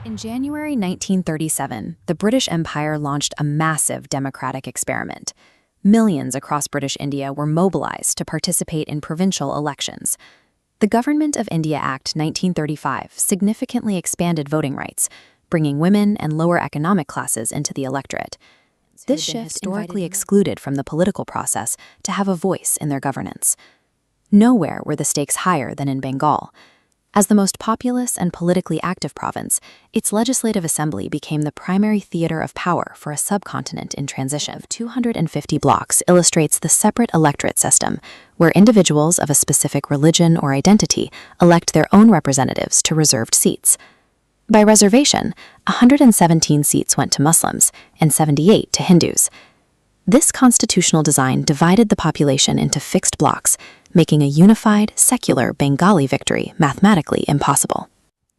In January 1937, the British Empire launched a massive democratic experiment. Millions across British India were mobilized to participate in provincial elections. The Government of India Act 1935 significantly expanded voting rights, bringing women and lower economic classes into the electorate. This shift historically excluded from the political process to have a voice in their governance. Nowhere were the stakes higher than in Bengal. As the most populous and politically active province, its legislative assembly became the primary theater of power for a subcontinent in transition. Of 250 blocks illustrates the separate electorate system, where individuals of a specific religion or identity elect their own representatives to reserved seats. By reservation, 117 seats went to Muslims and 78 to Hindus. This constitutional design divided the population into fixed blocks, making a unified, secular Bengali victory mathematically impossible.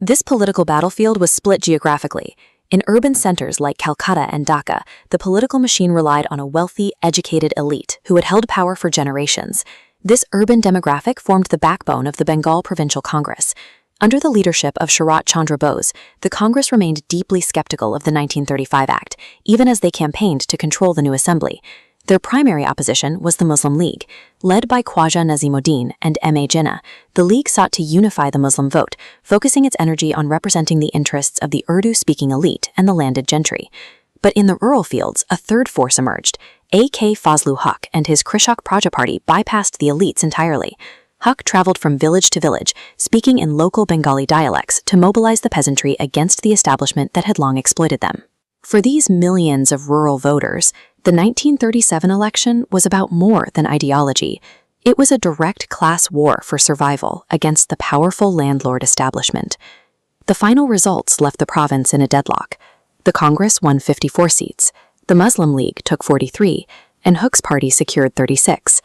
This political battlefield was split geographically. In urban centers like Calcutta and Dhaka, the political machine relied on a wealthy, educated elite who had held power for generations. This urban demographic formed the backbone of the Bengal Provincial Congress. Under the leadership of Sharat Chandra Bose, the Congress remained deeply skeptical of the 1935 Act, even as they campaigned to control the new assembly. Their primary opposition was the Muslim League. Led by Khwaja Nazimuddin and M.A. Jinnah, the League sought to unify the Muslim vote, focusing its energy on representing the interests of the Urdu-speaking elite and the landed gentry. But in the rural fields, a third force emerged. A.K. Fazlul Huq and his Krishak Praja Party bypassed the elites entirely. Huq traveled from village to village, speaking in local Bengali dialects to mobilize the peasantry against the establishment that had long exploited them. For these millions of rural voters, the 1937 election was about more than ideology. It was a direct class war for survival against the powerful landlord establishment. The final results left the province in a deadlock. The Congress won 54 seats, the Muslim League took 43, and Huq's party secured 36.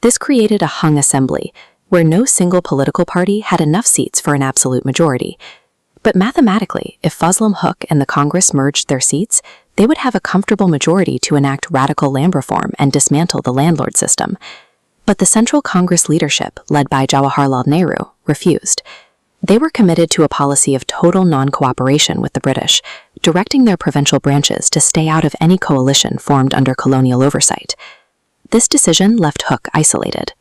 This created a hung assembly, where no single political party had enough seats for an absolute majority. But mathematically, if Fazlul Huq and the Congress merged their seats, they would have a comfortable majority to enact radical land reform and dismantle the landlord system. But the Central Congress leadership, led by Jawaharlal Nehru, refused. They were committed to a policy of total non-cooperation with the British, directing their provincial branches to stay out of any coalition formed under colonial oversight. This decision left Huq isolated.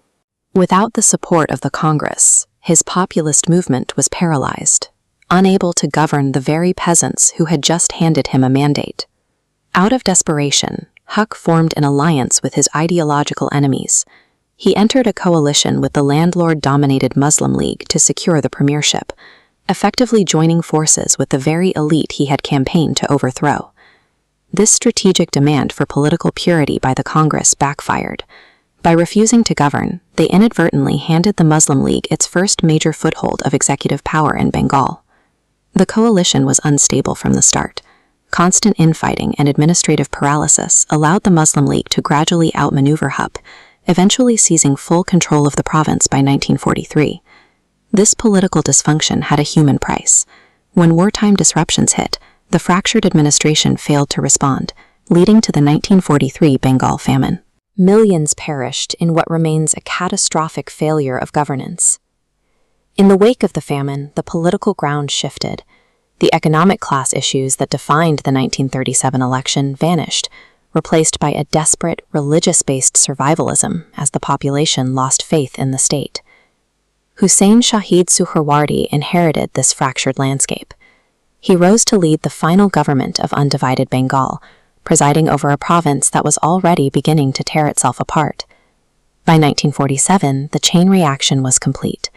Without the support of the Congress, his populist movement was paralyzed, unable to govern the very peasants who had just handed him a mandate. Out of desperation, Huq formed an alliance with his ideological enemies. He entered a coalition with the landlord-dominated Muslim League to secure the premiership, effectively joining forces with the very elite he had campaigned to overthrow. This strategic demand for political purity by the Congress backfired. By refusing to govern, they inadvertently handed the Muslim League its first major foothold of executive power in Bengal. The coalition was unstable from the start. Constant infighting and administrative paralysis allowed the Muslim League to gradually outmaneuver Huq, eventually seizing full control of the province by 1943. This political dysfunction had a human price. When wartime disruptions hit, the fractured administration failed to respond, leading to the 1943 Bengal famine. Millions perished in what remains a catastrophic failure of governance. In the wake of the famine, the political ground shifted. The economic class issues that defined the 1937 election vanished, replaced by a desperate, religious-based survivalism as the population lost faith in the state. Hussain Shahid Suhrawardi inherited this fractured landscape. He rose to lead the final government of undivided Bengal, presiding over a province that was already beginning to tear itself apart. By 1947, the chain reaction was complete.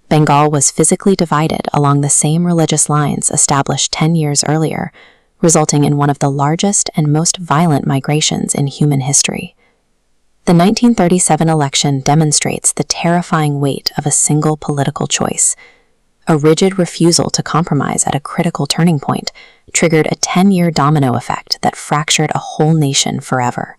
Bengal was physically divided along the same religious lines established 10 years earlier, resulting in one of the largest and most violent migrations in human history. The 1937 election demonstrates the terrifying weight of a single political choice. A rigid refusal to compromise at a critical turning point triggered a 10-year domino effect that fractured a whole nation forever.